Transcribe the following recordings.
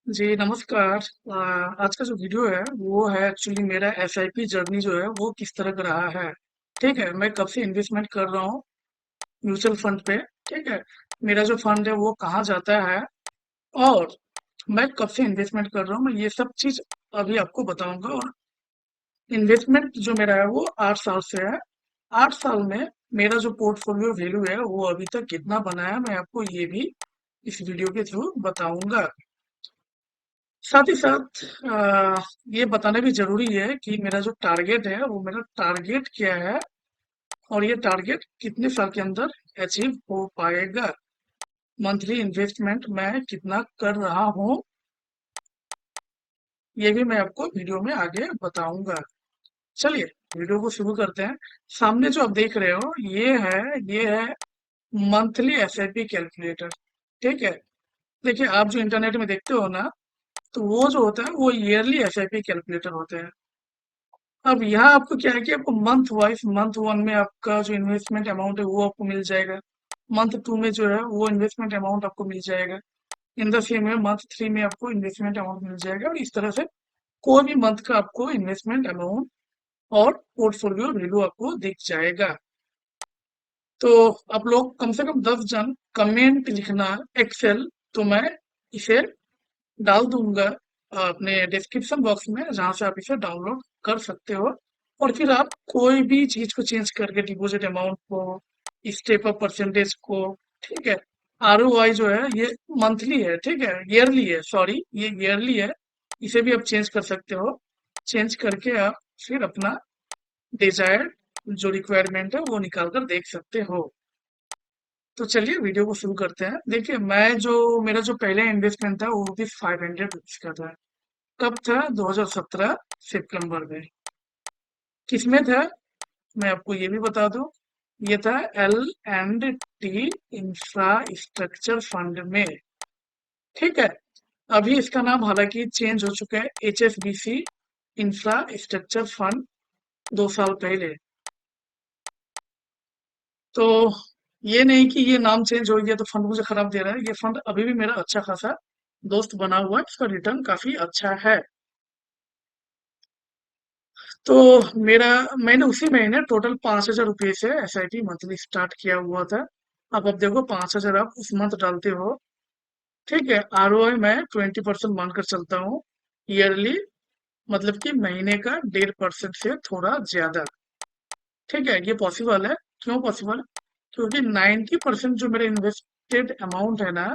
जी, नमस्कार। आज का जो वीडियो है वो है एक्चुअली मेरा एसआईपी जर्नी जो है वो किस तरह का रहा है। ठीक है, मैं कब से इन्वेस्टमेंट कर रहा हूँ म्यूचुअल फंड पे। ठीक है, मेरा जो फंड है वो कहाँ जाता है और मैं कब से इन्वेस्टमेंट कर रहा हूँ, मैं ये सब चीज अभी आपको बताऊंगा। और इन्वेस्टमेंट जो मेरा है वो 8 साल से है। 8 साल में मेरा जो पोर्टफोलियो वैल्यू है वो अभी तक कितना बना है, मैं आपको ये भी इस वीडियो के थ्रू बताऊंगा। साथ ही साथ ये बताना भी जरूरी है कि मेरा जो टारगेट है वो मेरा टारगेट क्या है और ये टारगेट कितने साल के अंदर अचीव हो पाएगा। मंथली इन्वेस्टमेंट मैं कितना कर रहा हूँ ये भी मैं आपको वीडियो में आगे बताऊंगा। चलिए वीडियो को शुरू करते हैं। सामने जो आप देख रहे हो ये है मंथली एसआईपी कैलकुलेटर। ठीक है, देखिए आप जो इंटरनेट में देखते हो ना, तो वो जो होता है वो ईयरली एसआईपी कैलकुलेटर होते हैं। अब यहाँ आपको क्या है कि आपको मंथ वाइज मंथ वन में आपका जो इन्वेस्टमेंट अमाउंट है वो आपको मिल जाएगा। मंथ टू में जो है वो इन्वेस्टमेंट अमाउंट आपको मिल जाएगा। इन द सेम में मंथ थ्री में आपको इन्वेस्टमेंट अमाउंट मिल जाएगा और इस तरह से कोई भी मंथ का आपको इन्वेस्टमेंट अमाउंट और पोर्टफोलियो वैल्यू आपको दिख जाएगा। तो आप लोग कम से कम 10 जन कमेंट लिखना एक्सेल, तो मैं इसे डाल दूंगा अपने डिस्क्रिप्शन बॉक्स में, जहां से आप इसे डाउनलोड कर सकते हो। और फिर आप कोई भी चीज को चेंज करके डिपॉजिट अमाउंट को, स्टेप अप परसेंटेज को, ठीक है, आरओआई जो है ये मंथली है, ठीक है, ईयरली है, सॉरी ये ईयरली है, इसे भी आप चेंज कर सकते हो। चेंज करके आप फिर अपना डिजायर्ड जो रिक्वायरमेंट है वो निकाल कर देख सकते हो। तो चलिए वीडियो को शुरू करते हैं। देखिए मेरा जो पहले इन्वेस्टमेंट था वो रुपीज 500 का था। कब था? 2017 सितंबर में। किसमें था मैं आपको ये भी बता दूं, ये था L&T इंफ्रास्ट्रक्चर फंड में। ठीक है, अभी इसका नाम हालांकि चेंज हो चुका है, HSBC इंफ्रास्ट्रक्चर फंड, 2 साल पहले। तो ये नहीं कि ये नाम चेंज हो गया तो फंड मुझे खराब दे रहा है, ये फंड अभी भी मेरा अच्छा खासा दोस्त बना हुआ है, इसका रिटर्न काफी अच्छा है। तो मेरा मैंने उसी महीने टोटल 5,000 रुपये से एसआईपी मंथली स्टार्ट किया हुआ था। अब देखो 5,000 आप उस मंथ डालते हो। ठीक है, आरओआई मैं 20% मानकर चलता हूँ ईयरली, मतलब कि महीने का 1.5% से थोड़ा ज्यादा। ठीक है, ये पॉसिबल है। क्यों पॉसिबल? क्योंकि 90% जो मेरे इन्वेस्टेड अमाउंट है ना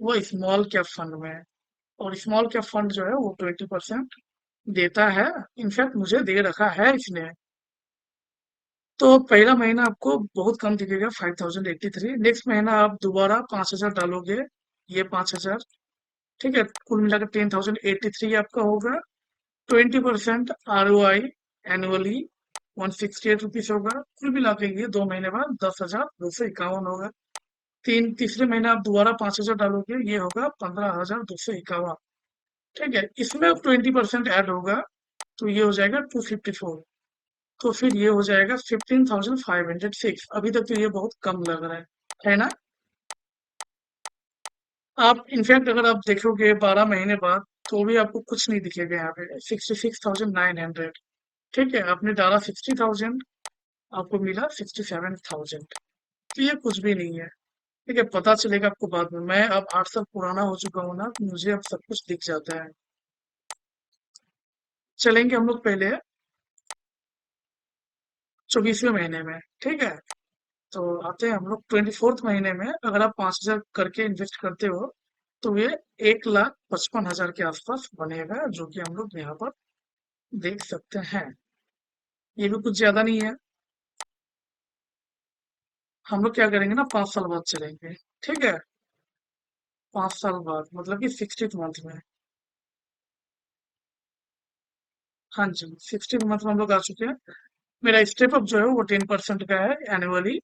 वो स्मॉल कैप फंड में है, और स्मॉल कैप फंड जो है वो 20% देता है। इनफैक्ट मुझे दे रखा है इसने। तो पहला महीना आपको बहुत कम दिखेगा, 5,083। नेक्स्ट महीना आप दोबारा 5,000 डालोगे, ये 5,000, ठीक है, कुल मिलाकर 10,083 आपका होगा। 20% आरओआई एनुअली 168 रुपीज होगा। कुल मिला के ये 2 महीने बाद 10,251 होगा। तीसरे महीने आप दोबारा 5,000 डालोगे, ये होगा 15,251। ठीक है, इसमें अब 20% ऐड होगा, तो ये हो जाएगा 254। तो फिर ये हो जाएगा 15,506। अभी तक तो ये बहुत कम लग रहा है ना? आप इनफैक्ट अगर आप देखोगे 12 महीने बाद तो भी आपको कुछ नहीं दिखेगा यहाँ पे, 66,900। ठीक है, आपने डाला 60,000, आपको मिला 67,000। तो ये कुछ भी नहीं है। ठीक है, पता चलेगा आपको बाद में। मैं अब 8 साल पुराना हो चुका हूँ ना, तो मुझे अब सब कुछ दिख जाता है। चलेंगे हम लोग पहले 24वें महीने में। ठीक है, तो आते हैं हम लोग 24th महीने में। अगर आप 5,000 करके इन्वेस्ट करते हो तो ये 1,55,000 के आसपास बनेगा, जो कि हम लोग यहाँ पर देख सकते हैं। ये भी कुछ ज्यादा नहीं है। हम लोग क्या करेंगे ना, 5 साल बाद चलेंगे। ठीक है, 5 साल बाद मतलब कि 60th मंथ में। हाँ जी, 60th मंथ में हम लोग आ चुके हैं। मेरा स्टेप अप जो है वो 10% का है एनुअली,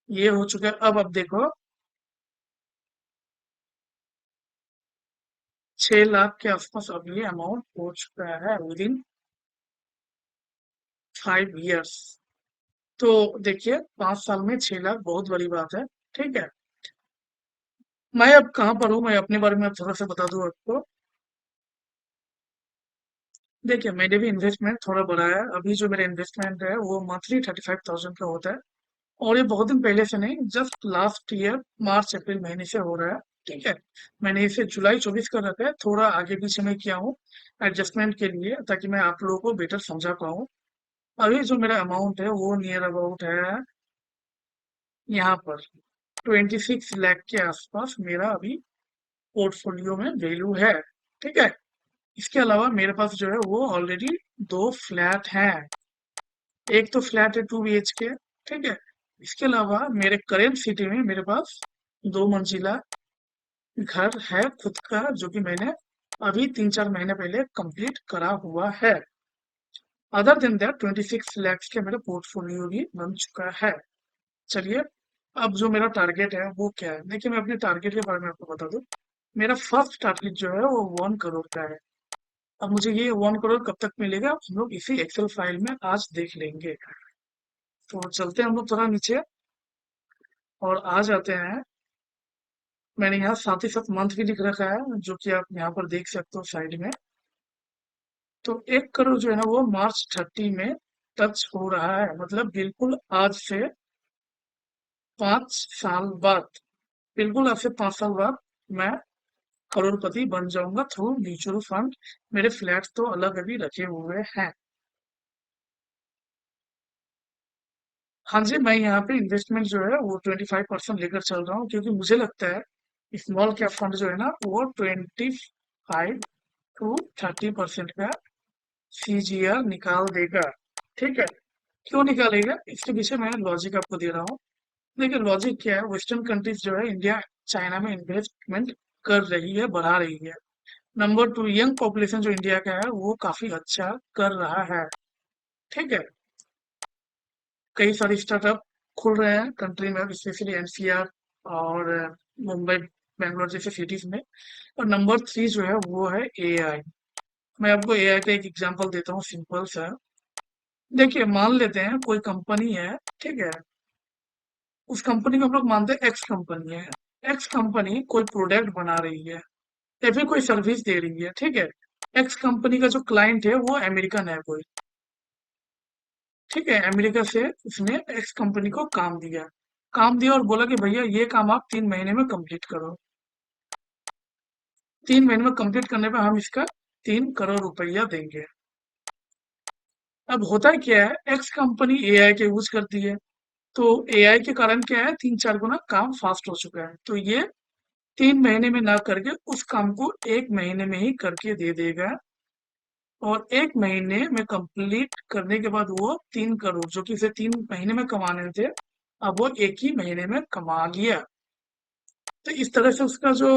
ये हो चुका है। अब देखो 6 लाख के आसपास अब ये अमाउंट हो चुका है विद इन 5 इयर्स। तो देखिए 5 साल में 6 लाख बहुत बड़ी बात है। ठीक है, मैं अब कहाँ पर हूँ, मैं अपने बारे में अब थोड़ा सा बता दूं आपको। देखिए मैंने भी इन्वेस्टमेंट थोड़ा बढ़ाया है। अभी जो मेरा इन्वेस्टमेंट है वो मंथली 35,000 का होता है। और ये बहुत दिन पहले से नहीं, जस्ट लास्ट ईयर मार्च अप्रैल महीने से हो रहा है। ठीक है। मैंने इसे जुलाई 24 का रखा है, थोड़ा आगे पीछे में किया हूँ एडजस्टमेंट के लिए, ताकि मैं आप लोगों को बेटर समझा पाऊँ। अभी जो मेरा अमाउंट है वो नियर अबाउट है यहाँ पर 26 लाख के आसपास मेरा अभी पोर्टफोलियो में वैल्यू है। ठीक है। इसके अलावा मेरे पास जो है वो ऑलरेडी दो फ्लैट हैं। एक तो फ्लैट है 2 BHK। ठीक है। इसके अलावा मेरे करेंट सिटी में मेरे पास 2 मंजिला घर है खुद का, जो कि मैंने अभी 3-4 महीने पहले कंप्लीट करा हुआ है। अदर देन दैट 26 lakhs के मेरा पोर्टफोलियो भी बन चुका है। चलिए, अब जो मेरा टारगेट है वो क्या है, देखिए मैं अपने टारगेट के बारे में आपको बता दूं। मेरा फर्स्ट टारगेट जो है वो 1 करोड़ का है। अब मुझे ये 1 करोड़ कब तक मिलेगा, हम लोग इसी एक्सेल फाइल में आज देख लेंगे। तो चलते हैं हम लोग थोड़ा नीचे और आ जाते हैं। मैंने यहाँ साथ ही साथ मंथ भी लिख रखा है, जो कि आप यहाँ पर देख सकते हो साइड में। तो 1 करोड़ जो है ना वो मार्च 30 में टच हो रहा है, मतलब बिल्कुल आज से 5 साल बाद। बिल्कुल आज से 5 साल बाद मैं करोड़पति बन जाऊंगा थ्रू म्यूचुअल फंड। मेरे फ्लैट्स तो अलग अभी रखे हुए हैं। हाँ जी, मैं यहाँ पे इन्वेस्टमेंट जो है वो 25% लेकर चल रहा हूँ, क्योंकि मुझे लगता है स्मॉल कैप फंड जो है ना वो 25 to 30% का CGR निकाल देगा। ठीक है। क्यों निकालेगा, इसके पीछे मैं लॉजिक आपको दे रहा हूँ। देखिए लॉजिक क्या है, वेस्टर्न कंट्रीज जो है इंडिया चाइना में इन्वेस्टमेंट कर रही है, बढ़ा रही है। नंबर 2, यंग पॉपुलेशन जो इंडिया का है वो काफी अच्छा कर रहा है। ठीक है। कई सारे स्टार्टअप खुल रहे हैं कंट्री में, स्पेशली NCR और मुंबई बेंगलोर जैसे सिटीज में। और नंबर 3 जो है वो है AI। मैं आपको AI का एक एग्जांपल देता हूँ, सिंपल सा। देखिए मान लेते हैं कोई कंपनी है। ठीक है। उस कंपनी को हम लोग मानते हैं एक्स कंपनी है। एक्स कंपनी कोई प्रोडक्ट बना रही है या फिर कोई सर्विस दे रही है। ठीक है। एक्स कंपनी का जो क्लाइंट है वो अमेरिकन है कोई। ठीक है। अमेरिका से उसने एक्स कंपनी को काम दिया और बोला कि भैया ये काम आप 3 महीने में कंप्लीट करो। 3 महीने में कंप्लीट करने पे हम इसका 3 करोड़ रुपया देंगे। अब होता है क्या है, एक्स कंपनी AI के यूज करती है, तो AI के कारण क्या है, 3-4 गुना काम फास्ट हो चुका है, तो ये 3 महीने में ना करके उस काम को 1 महीने में ही करके दे देगा। और 1 महीने में कंप्लीट करने के बाद वो 3 करोड़ जो कि इसे 3 महीने में कमाने थे, अब वो एक ही महीने में कमा लिया। तो इस तरह से उसका जो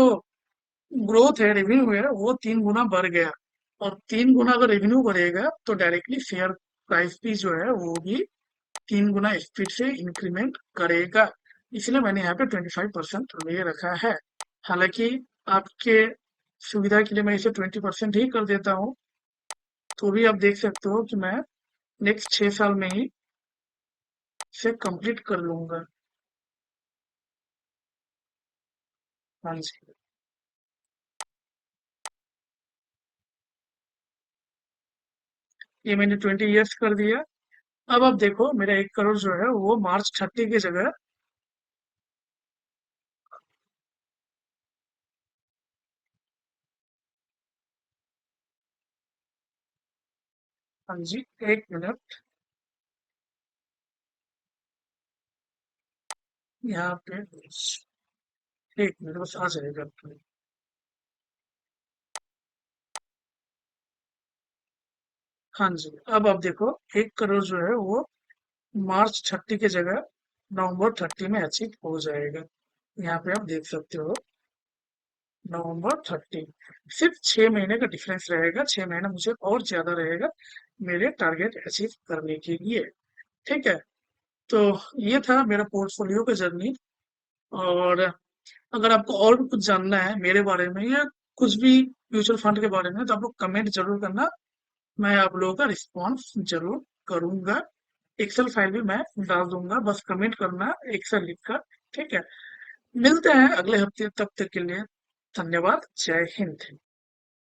ग्रोथ है, रेवेन्यू है, वो 3 गुना बढ़ गया। और 3 गुना अगर रेवेन्यू बढ़ेगा तो डायरेक्टली शेयर प्राइस भी जो है वो भी 3 गुना स्पीड से इंक्रीमेंट करेगा। इसलिए मैंने यहाँ पे 25% ले रखा है। हालांकि आपके सुविधा के लिए मैं इसे 20% ही कर देता हूँ, तो भी आप देख सकते हो कि मैं नेक्स्ट 6 साल में ही इसे कंप्लीट कर लूंगा। हाँ जी। ये मैंने 20 years कर दिया। अब आप देखो मेरा 1 करोड़ जो है वो मार्च 30 की जगह। हाँ जी, 1 मिनट। यहाँ पे 1 मिनट बस आ जाएगा आपके। हाँ जी। अब आप देखो 1 करोड़ जो है वो मार्च 30 की जगह नवंबर 30 में अचीव हो जाएगा। यहाँ पे आप देख सकते हो नवंबर 30। सिर्फ 6 महीने का डिफरेंस रहेगा, 6 महीना मुझे और ज्यादा रहेगा मेरे टारगेट अचीव करने के लिए। ठीक है। तो ये था मेरा पोर्टफोलियो का जर्नी। और अगर आपको और भी कुछ जानना है मेरे बारे में या कुछ भी म्यूचुअल फंड के बारे में, तो आप लोग कमेंट जरूर करना। मैं आप लोगों का रिस्पॉन्स जरूर करूंगा। एक्सेल फाइल भी मैं डाल दूंगा, बस कमेंट करना एक्सेल लिखकर। ठीक है। मिलते हैं अगले हफ्ते, तब तक के लिए धन्यवाद। जय हिंद।